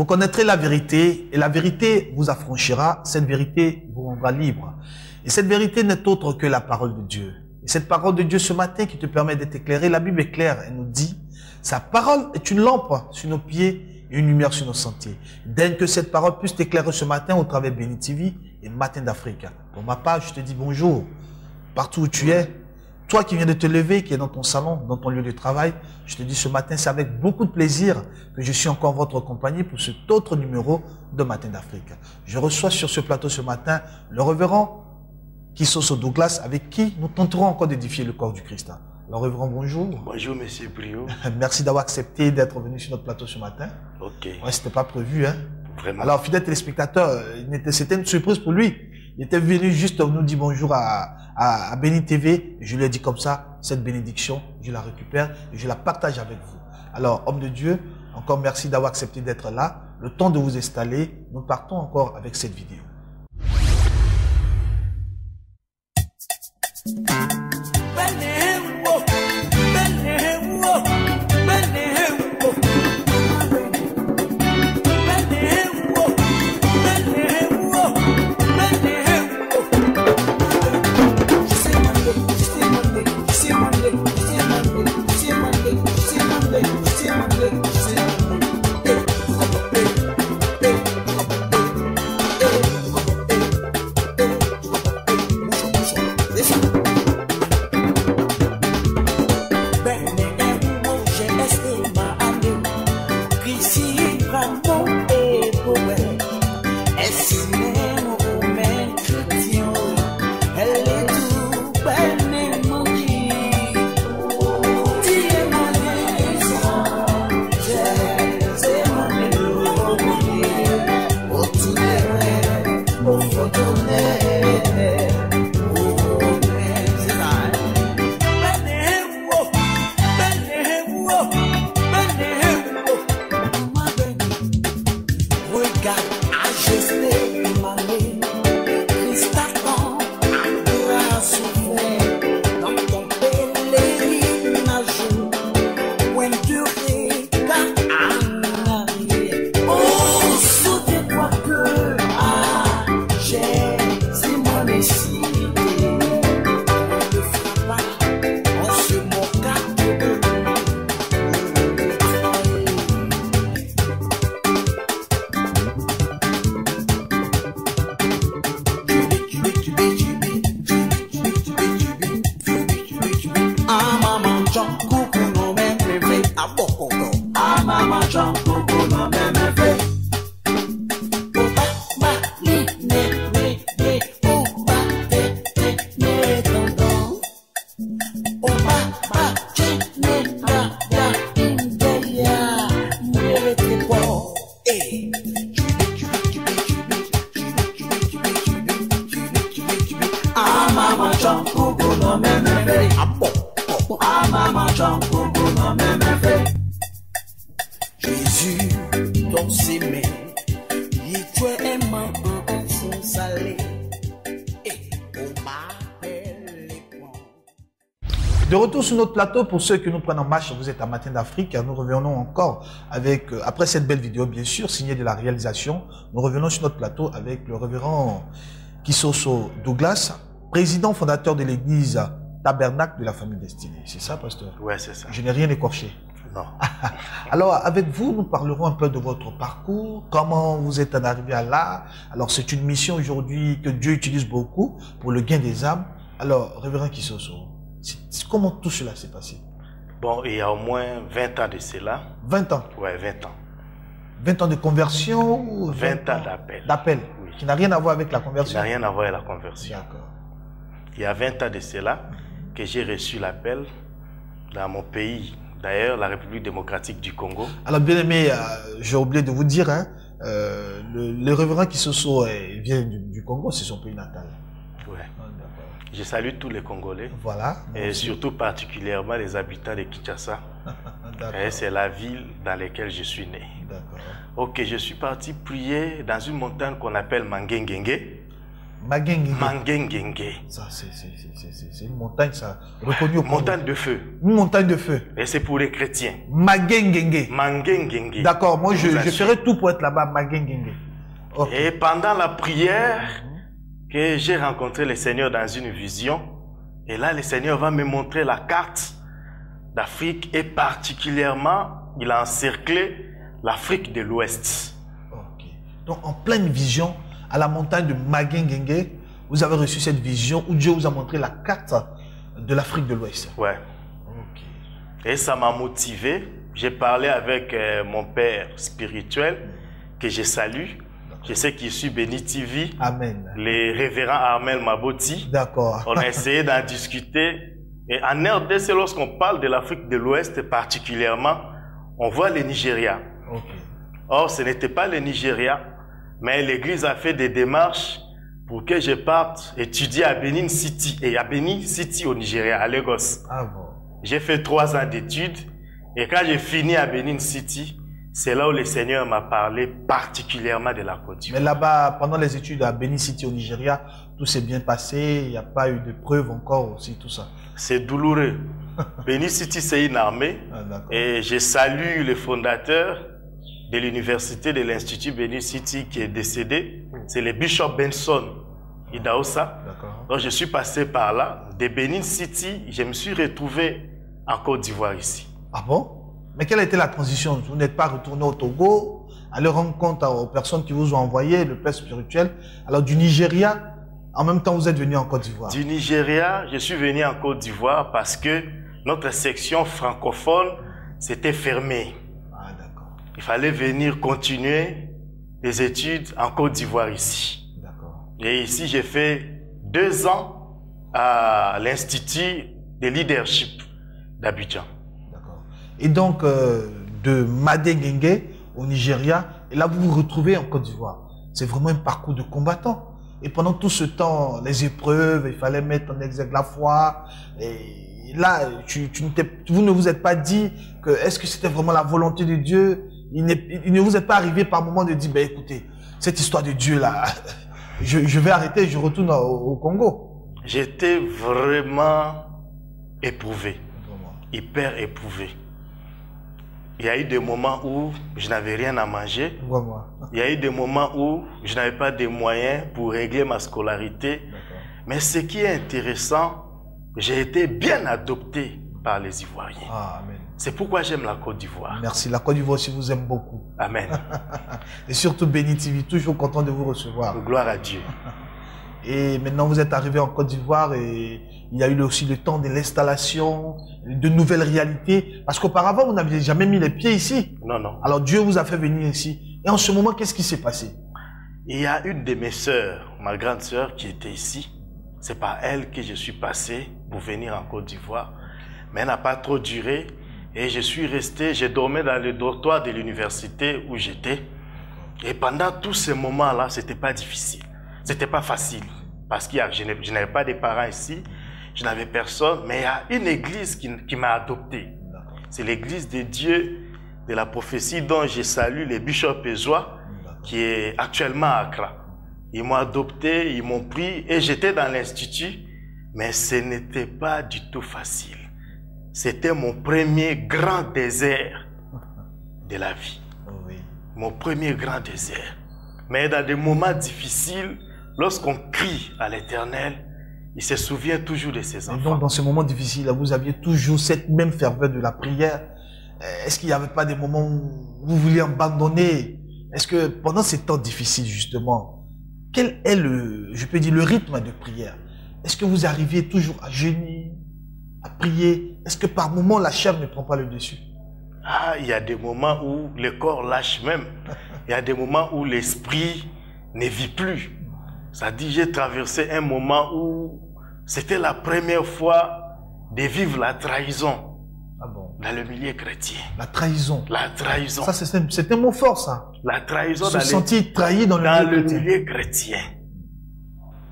Vous connaîtrez la vérité et la vérité vous affranchira. Cette vérité vous rendra libre. Et cette vérité n'est autre que la parole de Dieu. Et cette parole de Dieu ce matin qui te permet d'être éclairé, la Bible est claire. Elle nous dit, sa parole est une lampe sur nos pieds et une lumière sur nos sentiers. Daigne que cette parole puisse t'éclairer ce matin au travers de Béni TV et Matin d'Afrique. Pour ma part, je te dis bonjour. Partout où tu es, toi qui viens de te lever, qui es dans ton salon, dans ton lieu de travail, je te dis ce matin, c'est avec beaucoup de plaisir que je suis encore en votre compagnie pour cet autre numéro de Matin d'Afrique. Je reçois sur ce plateau ce matin le révérend Kisoso Douglas, avec qui nous tenterons encore d'édifier le corps du Christ. Le révérend, bonjour. Bonjour, monsieur Brio. Merci d'avoir accepté d'être venu sur notre plateau ce matin. Ok. Ouais, c'était pas prévu, hein. Vraiment. Alors, fidèle téléspectateur, c'était une surprise pour lui. Il était venu juste nous dire bonjour à Béni TV. Je lui ai dit comme ça, cette bénédiction, je la récupère et je la partage avec vous. Alors, homme de Dieu, encore merci d'avoir accepté d'être là. Le temps de vous installer, nous partons encore avec cette vidéo. De retour sur notre plateau, pour ceux qui nous prennent en marche, vous êtes à Matin d'Afrique. Nous revenons encore avec, après cette belle vidéo, bien sûr, signée de la réalisation, nous revenons sur notre plateau avec le révérend Kisoso Douglas, président fondateur de l'église Tabernacle de la famille destinée. C'est ça, pasteur? Ouais, c'est ça. Je n'ai rien écorché. Non. Alors, avec vous, nous parlerons un peu de votre parcours, comment vous êtes en arrivé à là. Alors, c'est une mission aujourd'hui que Dieu utilise beaucoup pour le gain des âmes. Alors, révérend Kisoso, comment tout cela s'est passé? Bon, il y a au moins 20 ans de cela. 20 ans? Ouais, 20 ans. 20 ans de conversion ou 20 ans d'appel. D'appel, oui. Qui n'a rien à voir avec la conversion? Qui n'a rien à voir avec la conversion. D'accord. Il y a 20 ans de cela que j'ai reçu l'appel dans mon pays, d'ailleurs la République démocratique du Congo. Alors bien aimé, j'ai oublié de vous dire, hein, le révérend Kisoso vient du Congo, c'est son pays natal. Ouais. Je salue tous les Congolais. Voilà. Et surtout particulièrement les habitants de Kinshasa. C'est la ville dans laquelle je suis né. D'accord. Ok, je suis parti prier dans une montagne qu'on appelle Mangengenge. Magengenge. Mangengenge. Ça, c'est une montagne, ça, reconnue au Congo. Montagne de feu. Une montagne de feu. Et c'est pour les chrétiens. Magengenge. Mangengenge. D'accord, moi je ferai tout pour être là-bas, Magengenge. Okay. Et pendant la prière, que j'ai rencontré le Seigneur dans une vision, et là le Seigneur va me montrer la carte d'Afrique, et particulièrement, il a encerclé l'Afrique de l'Ouest. Okay. Donc en pleine vision, à la montagne de Magengenge, vous avez reçu cette vision où Dieu vous a montré la carte de l'Afrique de l'Ouest. Ouais. Okay. Et ça m'a motivé. J'ai parlé avec mon père spirituel, que je salue. Je sais qu'il suit Béni TV. Amen. Les révérends Armel Maboti. D'accord. On a essayé d'en discuter. Et en RDC, lorsqu'on parle de l'Afrique de l'Ouest particulièrement, on voit le Nigeria. Okay. Or, ce n'était pas le Nigeria, mais l'Église a fait des démarches pour que je parte étudier à Benin City, et à Benin City au Nigeria, à Lagos. Ah bon. J'ai fait 3 ans d'études, et quand j'ai fini à Benin City, c'est là où le Seigneur m'a parlé particulièrement de la Côte d'Ivoire. Mais là-bas, pendant les études à Benin City au Nigeria, tout s'est bien passé, il n'y a pas eu de preuves encore aussi, tout ça. C'est douloureux. Benin City, c'est une armée, et je salue le fondateur de l'université de l'Institut Benin City qui est décédé. C'est le Bishop Benson Idaosa. Donc je suis passé par là. De Benin City, je me suis retrouvé en Côte d'Ivoire ici. Ah bon? Mais quelle a été la transition? Vous n'êtes pas retourné au Togo, aller rendre compte aux personnes qui vous ont envoyé le père spirituel. Alors du Nigeria, en même temps vous êtes venu en Côte d'Ivoire. Du Nigeria, je suis venu en Côte d'Ivoire parce que notre section francophone s'était fermée. Ah d'accord. Il fallait venir continuer les études en Côte d'Ivoire ici. D'accord. Et ici j'ai fait 2 ans à l'Institut de leadership d'Abidjan. Et donc, de Magengenge au Nigeria, et là, vous vous retrouvez en Côte d'Ivoire. C'est vraiment un parcours de combattant. Et pendant tout ce temps, les épreuves, il fallait mettre en exergue la foi. Et là, vous ne vous êtes pas dit que est-ce que c'était vraiment la volonté de Dieu? Il ne vous est pas arrivé par moment de dire, ben écoutez, cette histoire de Dieu là, je vais arrêter, je retourne au Congo. J'étais vraiment éprouvé, hyper éprouvé. Il y a eu des moments où je n'avais rien à manger. Il y a eu des moments où je n'avais pas de moyens pour régler ma scolarité. Mais ce qui est intéressant, j'ai été bien adopté par les Ivoiriens. Ah, amen. C'est pourquoi j'aime la Côte d'Ivoire. Merci. La Côte d'Ivoire aussi vous aime beaucoup. Amen. Et surtout Béni TV, toujours content de vous recevoir. Gloire à Dieu. Et maintenant vous êtes arrivé en Côte d'Ivoire et il y a eu aussi le temps de l'installation, de nouvelles réalités. Parce qu'auparavant, vous n'aviez jamais mis les pieds ici. Non, non. Alors Dieu vous a fait venir ici. Et en ce moment, qu'est-ce qui s'est passé? Il y a une de mes sœurs, ma grande sœur, qui était ici. C'est par elle que je suis passé pour venir en Côte d'Ivoire. Mais elle n'a pas trop duré. Et je suis resté, j'ai dormi dans le dortoir de l'université où j'étais. Et pendant tous ces moments-là, c'était pas difficile. C'était pas facile. Parce que je n'avais pas de parents ici. Je n'avais personne, mais il y a une église qui m'a adopté. C'est l'église de Dieu de la prophétie dont je salue les bishops Ezoa, qui est actuellement à Accra. Ils m'ont adopté, ils m'ont pris et j'étais dans l'institut, mais ce n'était pas du tout facile. C'était mon premier grand désert de la vie. Mon premier grand désert. Mais dans des moments difficiles, lorsqu'on crie à l'Éternel, il se souvient toujours de ses enfants. Et donc, dans ces moments difficiles, vous aviez toujours cette même ferveur de la prière. Est-ce qu'il n'y avait pas des moments où vous vouliez abandonner? Est-ce que pendant ces temps difficiles, justement, quel est je peux dire, le rythme de prière? Est-ce que vous arriviez toujours à jeûner, à prier? Est-ce que par moments, la chair ne prend pas le dessus? Ah, il y a des moments où le corps lâche même. Il y a des moments où l'esprit ne vit plus. Ça dit, j'ai traversé un moment où c'était la première fois de vivre la trahison. Ah bon? Dans le milieu chrétien. La trahison. La trahison. Ça, c'est un mot fort, ça. La trahison. Se sentir trahi dans le milieu chrétien.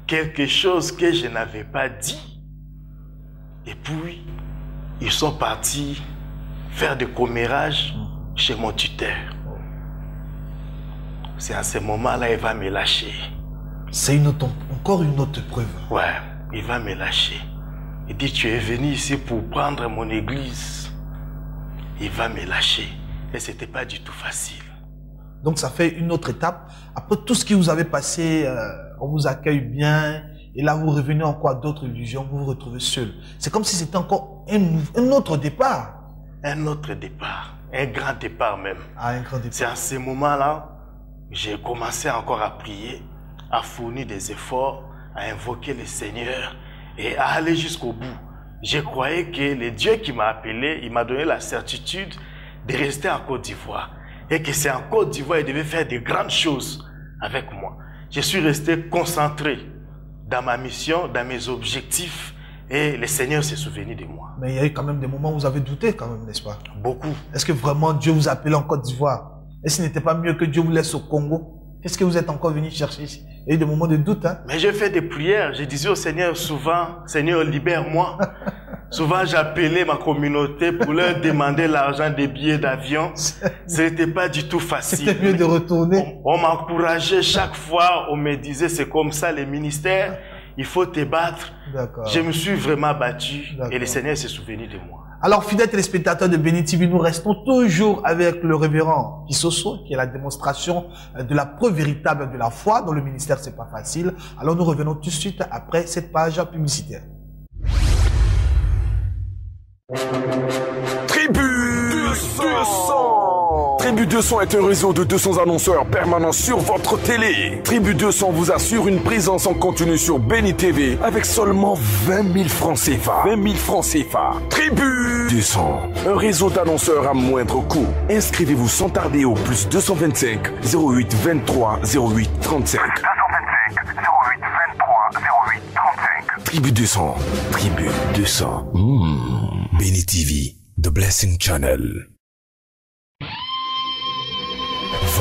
Quelque chose que je n'avais pas dit. Et puis, ils sont partis faire des commérages chez mon tuteur. C'est à ce moment-là, il va me lâcher. C'est encore une autre preuve. Ouais, il va me lâcher. Il dit, tu es venu ici pour prendre mon église. Il va me lâcher. Et ce n'était pas du tout facile. Donc ça fait une autre étape. Après tout ce qui vous avait passé, on vous accueille bien. Et là, vous revenez encore à d'autres illusions, vous vous retrouvez seul. C'est comme si c'était encore un autre départ. Un autre départ. Un grand départ même. Ah, un grand départ. C'est à ce moment-là, j'ai commencé encore à prier, à fournir des efforts, à invoquer le Seigneur et à aller jusqu'au bout. Je croyais que le Dieu qui m'a appelé, il m'a donné la certitude de rester en Côte d'Ivoire. Et que c'est en Côte d'Ivoire, il devait faire de grandes choses avec moi. Je suis resté concentré dans ma mission, dans mes objectifs, et le Seigneur s'est souvenu de moi. Mais il y a eu quand même des moments où vous avez douté quand même, n'est-ce pas? Beaucoup. Est-ce que vraiment Dieu vous a appelé en Côte d'Ivoire? Est-ce qu'il n'était pas mieux que Dieu vous laisse au Congo? Qu'est-ce que vous êtes encore venu chercher ici? Il y a eu des moments de doute, hein? Mais j'ai fait des prières. Je disais au Seigneur souvent, Seigneur, libère-moi. Souvent, j'appelais ma communauté pour leur demander l'argent des billets d'avion. Ce n'était pas du tout facile. C'était mieux de retourner. On m'encourageait chaque fois. On me disait, c'est comme ça les ministères. Il faut te battre. Je me suis vraiment battu et le Seigneur s'est souvenu de moi. Alors, fidèles téléspectateurs de Béni TV, nous restons toujours avec le révérend Pisoso, qui est la démonstration de la preuve véritable de la foi. Dans le ministère, c'est pas facile. Alors, nous revenons tout de suite après cette page publicitaire. Tribu 200. Tribu 200 est un réseau de 200 annonceurs permanents sur votre télé. Tribu 200 vous assure une présence en continu sur Béni TV avec seulement 20 000 francs CFA. 20 000 francs CFA. Tribu 200, un réseau d'annonceurs à moindre coût. Inscrivez-vous sans tarder au plus 225 08 23 08 35. 225 08 23 08 35. Tribu 200. Tribu 200. Béni TV, The Blessing Channel.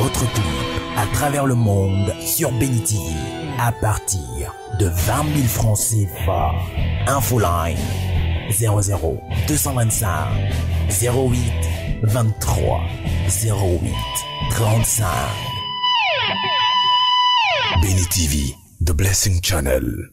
Votre clip à travers le monde sur Béni TV à partir de 20 000 francs CFA. Infoline 00 225 08 23 08 35. Béni TV, The Blessing Channel.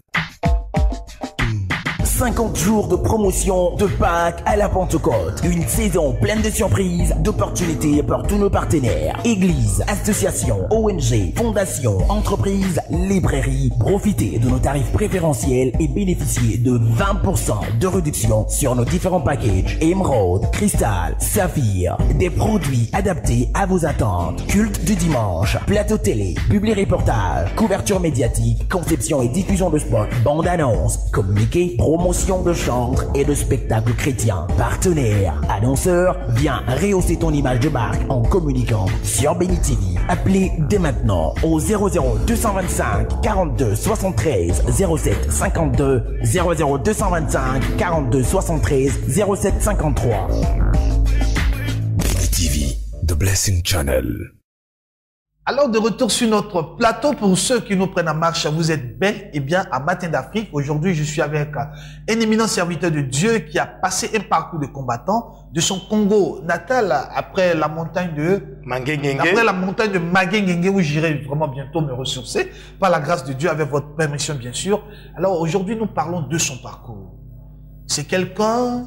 50 jours de promotion de Pâques à la Pentecôte. Une saison pleine de surprises, d'opportunités pour tous nos partenaires. Églises, associations, ONG, fondations, entreprises, librairies. Profitez de nos tarifs préférentiels et bénéficiez de 20% de réduction sur nos différents packages. Émeraude, cristal, saphir. Des produits adaptés à vos attentes. Culte du dimanche, plateau télé, publi-reportage, couverture médiatique, conception et diffusion de spots, bande-annonce, communiqué, promotion de chantres et de spectacles chrétiens. Partenaires, annonceurs, viens rehausser ton image de marque en communiquant sur Béni TV. Appelez dès maintenant au 00 225 42 73 07 52 00 225 42 73 07 53. Béni TV, The Blessing Channel. Alors, de retour sur notre plateau, pour ceux qui nous prennent en marche, vous êtes bel et bien à Matin d'Afrique. Aujourd'hui, je suis avec un éminent serviteur de Dieu qui a passé un parcours de combattant de son Congo natal après la montagne de Magengenge, où j'irai vraiment bientôt me ressourcer par la grâce de Dieu avec votre permission, bien sûr. Alors, aujourd'hui, nous parlons de son parcours. C'est quelqu'un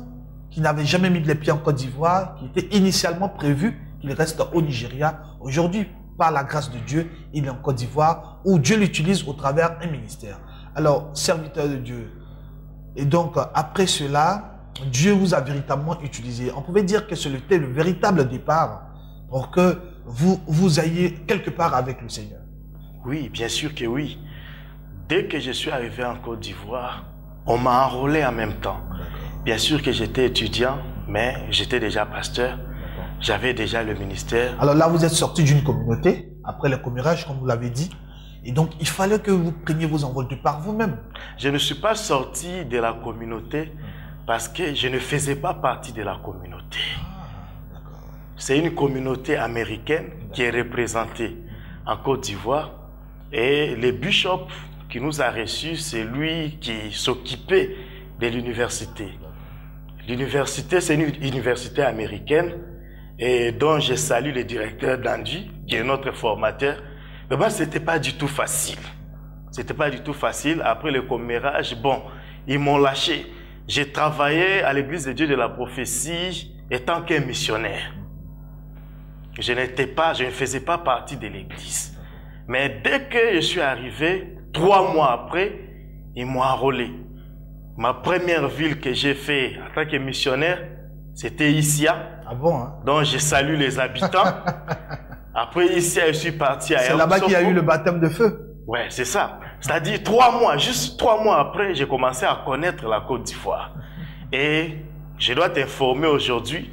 qui n'avait jamais mis les pieds en Côte d'Ivoire, qui était initialement prévu qu'il reste au Nigeria. Aujourd'hui, par la grâce de Dieu, il est en Côte d'Ivoire où Dieu l'utilise au travers d'un ministère. Alors, serviteur de Dieu. Et donc, après cela, Dieu vous a véritablement utilisé. On pouvait dire que c'était le véritable départ pour que vous ayez quelque part avec le Seigneur. Oui, bien sûr que oui. Dès que je suis arrivé en Côte d'Ivoire, on m'a enrôlé en même temps. Bien sûr que j'étais étudiant, mais j'étais déjà pasteur. J'avais déjà le ministère. Alors là, vous êtes sorti d'une communauté, après le commérage, comme vous l'avez dit. Et donc, il fallait que vous preniez vos envols de par vous-même. Je ne suis pas sorti de la communauté parce que je ne faisais pas partie de la communauté. C'est une communauté américaine qui est représentée en Côte d'Ivoire. Et le bishop qui nous a reçus, c'est lui qui s'occupait de l'université. L'université, c'est une université américaine. Et dont je salue le directeur Dandy, qui est notre formateur. Mais moi, ce n'était pas du tout facile. C'était pas du tout facile. Après le commérage, bon, ils m'ont lâché. J'ai travaillé à l'église de Dieu de la prophétie étant qu'un missionnaire. Je ne faisais pas partie de l'église. Mais dès que je suis arrivé, 3 mois après, ils m'ont enrôlé. Ma première ville que j'ai fait en tant que missionnaire, c'était Issia. Ah bon, hein? Donc je salue les habitants. Après Issia, je suis parti à C'est là-bas qu'il y a eu le baptême de feu. Ouais, c'est ça. C'est-à-dire 3 mois, juste 3 mois après, j'ai commencé à connaître la Côte d'Ivoire. Et je dois t'informer aujourd'hui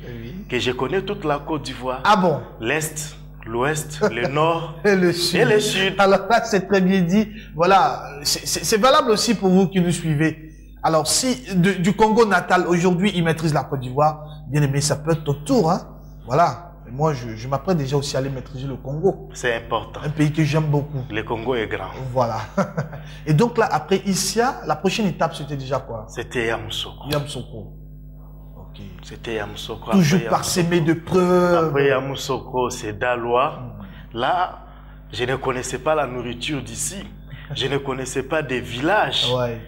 que je connais toute la Côte d'Ivoire. Ah bon? L'Est, l'Ouest, le Nord et le Sud. Alors là, c'est très bien dit. Voilà, c'est valable aussi pour vous qui nous suivez. Alors si du Congo natal, aujourd'hui, il maîtrise la Côte d'Ivoire, bien aimé, ça peut être au tour, hein. Voilà. Et moi, je m'apprête déjà aussi à aller maîtriser le Congo. C'est important. Un pays que j'aime beaucoup. Le Congo est grand. Voilà. Et donc là, après Issia, la prochaine étape, c'était déjà quoi? C'était Yamoussoukro. Yamoussoukro. Ok. C'était Yamoussoukro. Toujours parsemé de preuves. Après Yamoussoukro, c'est Daloa. Là, je ne connaissais pas la nourriture d'ici. Je ne connaissais pas des villages. Ouais,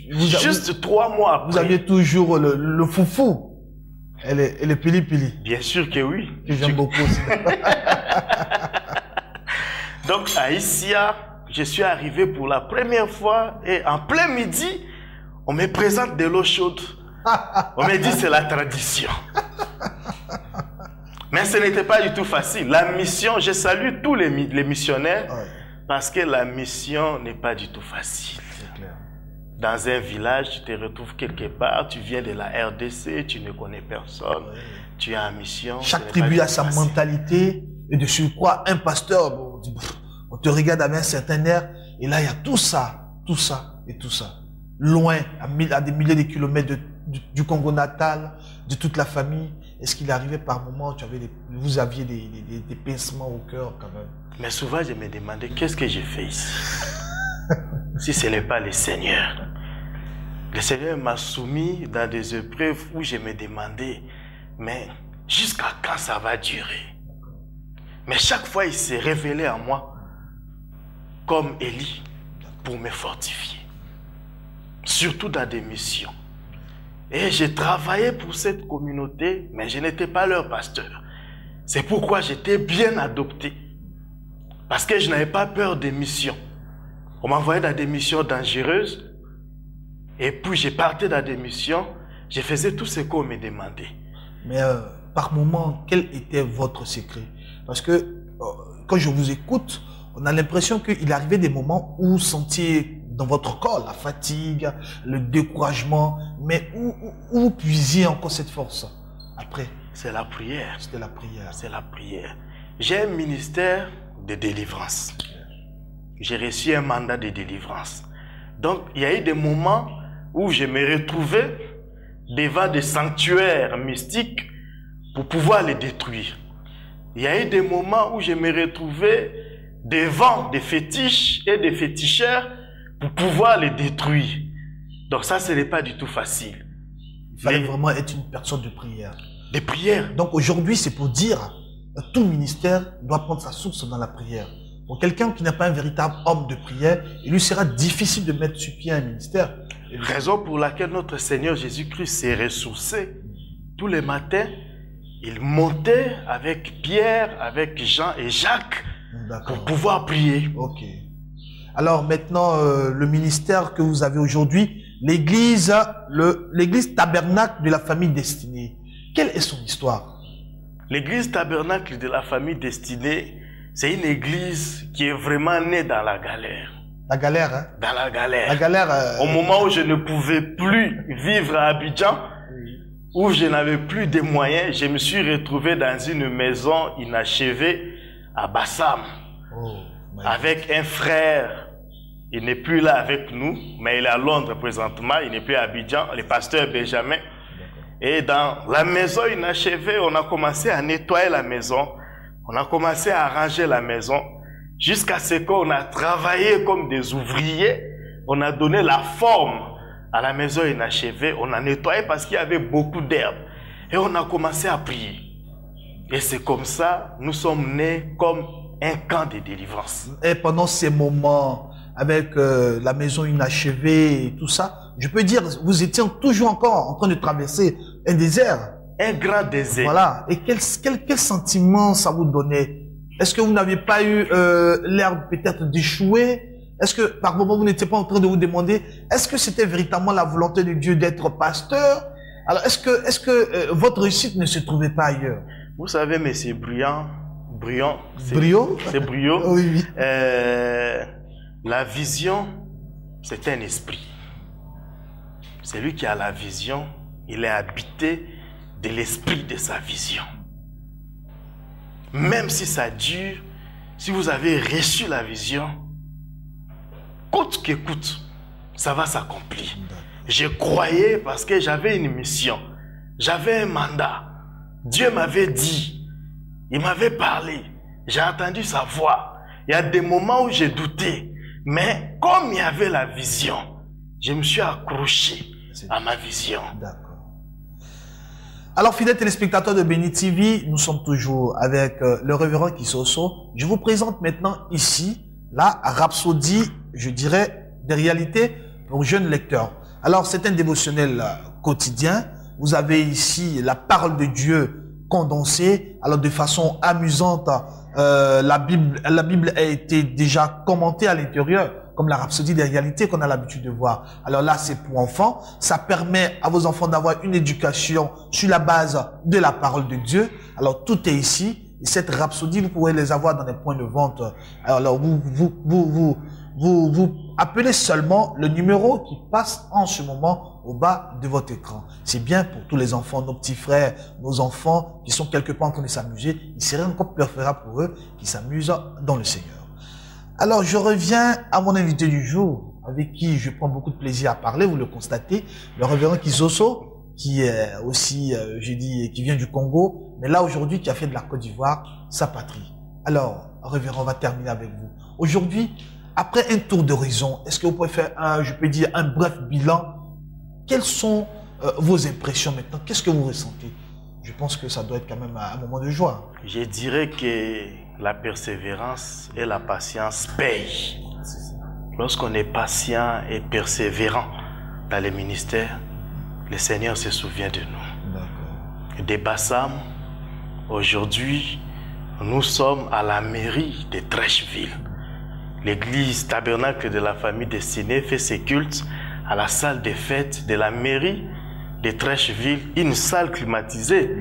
Juste 3 mois après. Vous aviez toujours le foufou. Et le pili-pili. Bien sûr que oui. Que j'aime beaucoup aussi. Donc à Issia, je suis arrivé pour la première fois et en plein midi, on me présente de l'eau chaude. On me dit c'est la tradition. Mais ce n'était pas du tout facile. La mission, je salue tous les missionnaires parce que la mission n'est pas du tout facile. Dans un village, tu te retrouves quelque part, tu viens de la RDC, tu ne connais personne, tu es en mission. Chaque tribu a sa mentalité et de surcroît, un pasteur, bon, on te regarde avec un certain air et là, il y a tout ça et tout ça. Loin, à des milliers de kilomètres du Congo natal, de toute la famille. Est-ce qu'il arrivait par moment où vous aviez des pincements au cœur quand même? Mais souvent, je me demandais, qu'est-ce que j'ai fait ici? Si ce n'est pas le Seigneur. Le Seigneur m'a soumis dans des épreuves où je me demandais, mais jusqu'à quand ça va durer? Mais chaque fois, il s'est révélé à moi comme Élie pour me fortifier. Surtout dans des missions. Et j'ai travaillé pour cette communauté, mais je n'étais pas leur pasteur. C'est pourquoi j'étais bien adopté. Parce que je n'avais pas peur des missions. On m'envoyait dans des missions dangereuses. Et puis, je partais dans des missions. Je faisais tout ce qu'on me demandait. Mais par moment, quel était votre secret? Parce que quand je vous écoute, on a l'impression qu'il arrivait des moments où vous sentiez dans votre corps la fatigue, le découragement. Mais où vous puisiez encore cette force après? C'est la prière. C'était la prière. C'est la prière. J'ai un ministère de délivrance. J'ai reçu un mandat de délivrance. Donc, il y a eu des moments où je me retrouvais devant des sanctuaires mystiques pour pouvoir les détruire. Il y a eu des moments où je me retrouvais devant des fétiches et des féticheurs pour pouvoir les détruire. Donc ça, ce n'est pas du tout facile. Il fallait vraiment être une personne de prière. De prière. Donc aujourd'hui, c'est pour dire tout ministère doit prendre sa source dans la prière. Pour quelqu'un qui n'est pas un véritable homme de prière, il lui sera difficile de mettre sur pied un ministère. Raison pour laquelle notre Seigneur Jésus-Christ s'est ressourcé. Tous les matins, il montait avec Pierre, avec Jean et Jacques pour pouvoir prier. Ok. Alors maintenant, le ministère que vous avez aujourd'hui, l'église tabernacle de la famille destinée. Quelle est son histoire? L'église tabernacle de la famille destinée, c'est une église qui est vraiment née dans la galère. La galère, hein? Dans la galère. La galère. Au moment où je ne pouvais plus vivre à Abidjan, où je n'avais plus de moyens, je me suis retrouvé dans une maison inachevée à Bassam. Avec un frère. Il n'est plus là avec nous, mais il est à Londres présentement. Il n'est plus à Abidjan, le pasteur Benjamin. Et dans la maison inachevée, on a commencé à nettoyer la maison. On a commencé à arranger la maison. Jusqu'à ce qu'on a travaillé comme des ouvriers. On a donné la forme à la maison inachevée. On a nettoyé parce qu'il y avait beaucoup d'herbes. Et on a commencé à prier. Et c'est comme ça, nous sommes nés comme un camp de délivrance. Et pendant ces moments avec la maison inachevée et tout ça, je peux dire, vous étiez toujours encore en train de traverser un désert. Un grand désert. Voilà. Et quel sentiment ça vous donnait? Est-ce que vous n'aviez pas eu l'air peut-être d'échouer? Est-ce que par moment vous n'étiez pas en train de vous demander, est-ce que c'était véritablement la volonté de Dieu d'être pasteur? Alors est-ce que votre réussite ne se trouvait pas ailleurs? Vous savez, mais c'est Brion. C'est Briot. Oui, oui. La vision, c'est un esprit. Celui qui a la vision, il est habité de l'esprit de sa vision. Même si ça dure, si vous avez reçu la vision, coûte que coûte, ça va s'accomplir. Je croyais parce que j'avais une mission, j'avais un mandat. Dieu m'avait dit, il m'avait parlé, j'ai entendu sa voix. Il y a des moments où j'ai douté, mais comme il y avait la vision, je me suis accroché à ma vision. D'accord. Alors, fidèles téléspectateurs de Béni TV, nous sommes toujours avec le révérend Kisoso. Je vous présente maintenant ici la rhapsodie, je dirais, des réalités pour jeunes lecteurs. Alors, c'est un dévotionnel quotidien. Vous avez ici la parole de Dieu condensée, alors de façon amusante. La Bible a été déjà commentée à l'intérieur, comme la rhapsodie des réalités qu'on a l'habitude de voir. Alors là, c'est pour enfants. Ça permet à vos enfants d'avoir une éducation sur la base de la parole de Dieu. Alors tout est ici. Et cette rhapsodie, vous pourrez les avoir dans les points de vente. Alors vous appelez seulement le numéro qui passe en ce moment au bas de votre écran. C'est bien pour tous les enfants, nos petits frères, nos enfants qui sont quelque part en train de s'amuser. Il serait encore préférable pour eux qui s'amusent dans le Seigneur. Alors, je reviens à mon invité du jour, avec qui je prends beaucoup de plaisir à parler, vous le constatez, le révérend Kisoso, qui est aussi, qui vient du Congo, mais là aujourd'hui qui a fait de la Côte d'Ivoire sa patrie. Alors, révérend, on va terminer avec vous. Aujourd'hui, après un tour d'horizon, est-ce que vous pouvez faire un bref bilan? Quelles sont vos impressions maintenant? Qu'est-ce que vous ressentez? Je pense que ça doit être quand même un moment de joie. Je dirais que la persévérance et la patience payent. Lorsqu'on est patient et persévérant dans les ministères, le Seigneur se souvient de nous. Des Bassam, aujourd'hui, nous sommes à la mairie de Trècheville. L'église tabernacle de la famille destinée fait ses cultes à la salle des fêtes de la mairie de Trècheville, une salle climatisée,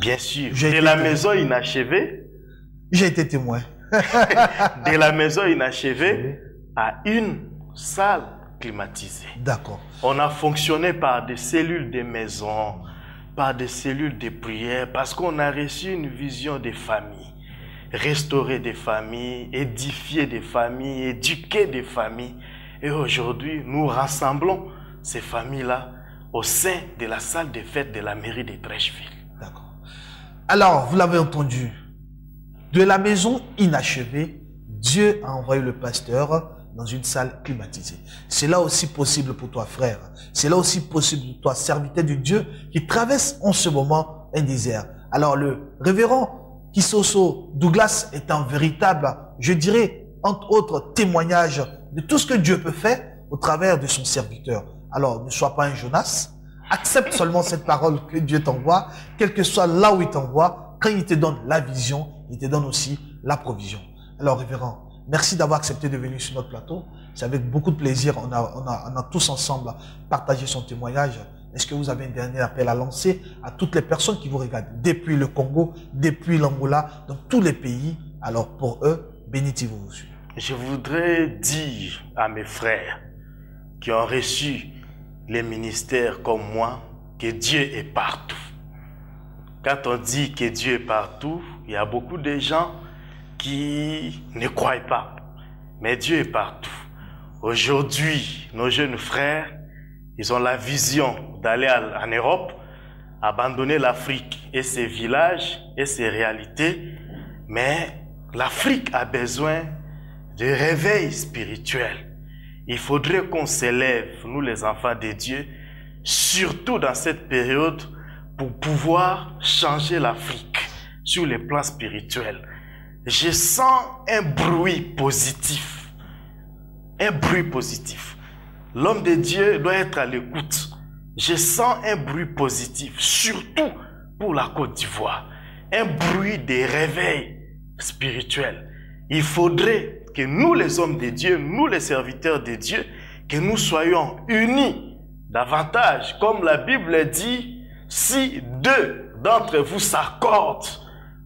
bien sûr. De la maison inachevée, j'ai été témoin. de la maison inachevée à une salle climatisée. D'accord. On a fonctionné par des cellules de maison, par des cellules de prière, parce qu'on a reçu une vision des familles. Restaurer des familles, édifier des familles, éduquer des familles. Et aujourd'hui, nous rassemblons ces familles-là au sein de la salle des fêtes de la mairie de Trècheville. D'accord. Alors, vous l'avez entendu. De la maison inachevée, Dieu a envoyé le pasteur dans une salle climatisée. C'est là aussi possible pour toi, frère. C'est là aussi possible pour toi, serviteur de Dieu, qui traverse en ce moment un désert. Alors, le révérend Kisoso Douglas est un véritable, je dirais, entre autres, témoignage de tout ce que Dieu peut faire au travers de son serviteur. Alors, ne sois pas un Jonas. Accepte seulement cette parole que Dieu t'envoie, quel que soit là où il t'envoie. Quand il te donne la vision, il te donne aussi la provision. Alors, révérend, merci d'avoir accepté de venir sur notre plateau. C'est avec beaucoup de plaisir. On a tous ensemble partagé son témoignage. Est-ce que vous avez un dernier appel à lancer à toutes les personnes qui vous regardent, depuis le Congo, depuis l'Angola, dans tous les pays? Alors, pour eux, bénissez-vous vous. Je voudrais dire à mes frères qui ont reçu les ministères comme moi que Dieu est partout. Quand on dit que Dieu est partout, il y a beaucoup de gens qui ne croient pas. Mais Dieu est partout. Aujourd'hui, nos jeunes frères, ils ont la vision d'aller en Europe, abandonner l'Afrique et ses villages et ses réalités. Mais l'Afrique a besoin de réveil spirituel. Il faudrait qu'on s'élève, nous les enfants de Dieu, surtout dans cette période, pour pouvoir changer l'Afrique sur le plan spirituel. Je sens un bruit positif, un bruit positif. L'homme de Dieu doit être à l'écoute. Je sens un bruit positif, surtout pour la Côte d'Ivoire. Un bruit de réveil spirituel. Il faudrait que nous, les hommes de Dieu, nous, les serviteurs de Dieu, que nous soyons unis davantage. Comme la Bible dit, si deux d'entre vous s'accordent,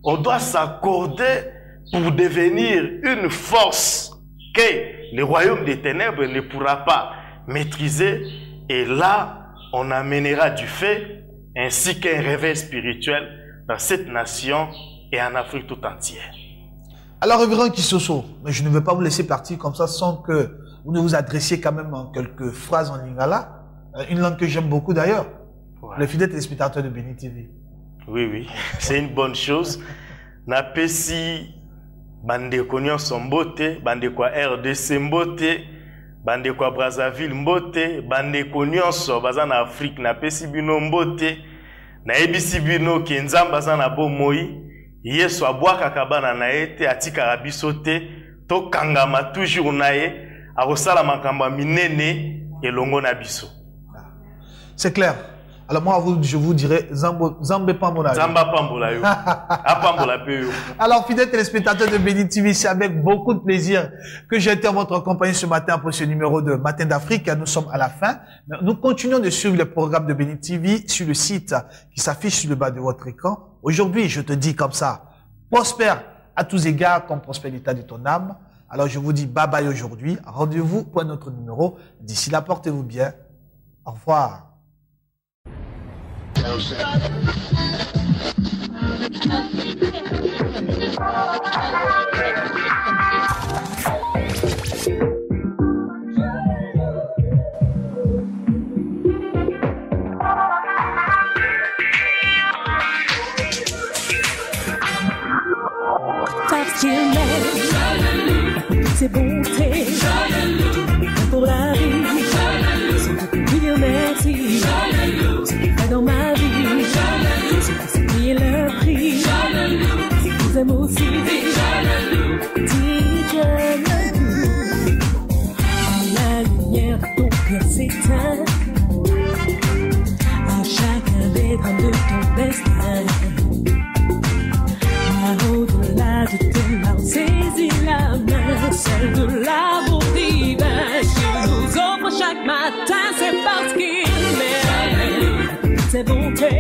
on doit s'accorder pour devenir une force que le royaume des ténèbres ne pourra pas maîtriser. Et là, on amènera du fait ainsi qu'un réveil spirituel dans cette nation et en Afrique tout entière. Alors, révérend Kisoso, mais je ne vais pas vous laisser partir comme ça sans que vous ne vous adressiez quand même en quelques phrases en lingala, une langue que j'aime beaucoup d'ailleurs, ouais. Les fidèles téléspectateurs de Béni TV. Oui, oui, c'est une bonne chose. Napesi bandeko nyonso mbote, bandeko RDC mbote, bandeko Brazzaville mbote, bandeko nyonso baza na Afrique napesi bino mbote, na ebisi bino ke nzamba za na bomoi, Yesu abwaka kabana na ete atika biso te, to kangama toujours na ye, akosala makambo minene elongo na biso. C'est clair. Alors moi, je vous dirais, Zambe Pambola. Zamba Pambola yo. Apambola pe yo. Alors, fidèles téléspectateurs de Béni TV, c'est avec beaucoup de plaisir que j'ai été en votre compagnie ce matin pour ce numéro de Matin d'Afrique. Nous sommes à la fin. Nous continuons de suivre les programmes de Béni TV sur le site qui s'affiche sur le bas de votre écran. Aujourd'hui, je te dis comme ça, prospère à tous égards comme prospère l'état de ton âme. Alors, je vous dis bye bye aujourd'hui. Rendez-vous pour un autre numéro. D'ici là, portez-vous bien. Au revoir. C'est bonté pour la vie. C'est dire merci. Ce qu'il fait dans ma vie. C'est payer le prix. Je vous aime aussi. Dis Jalalu. La lumière de ton cœur s'éteint. À chacun des drames de ton destin. Au-delà de tes larmes, saisis la main, celle de l'amour divin. Je nous offre chaque matin, c'est parce qu'il m'aime. C'est bonté.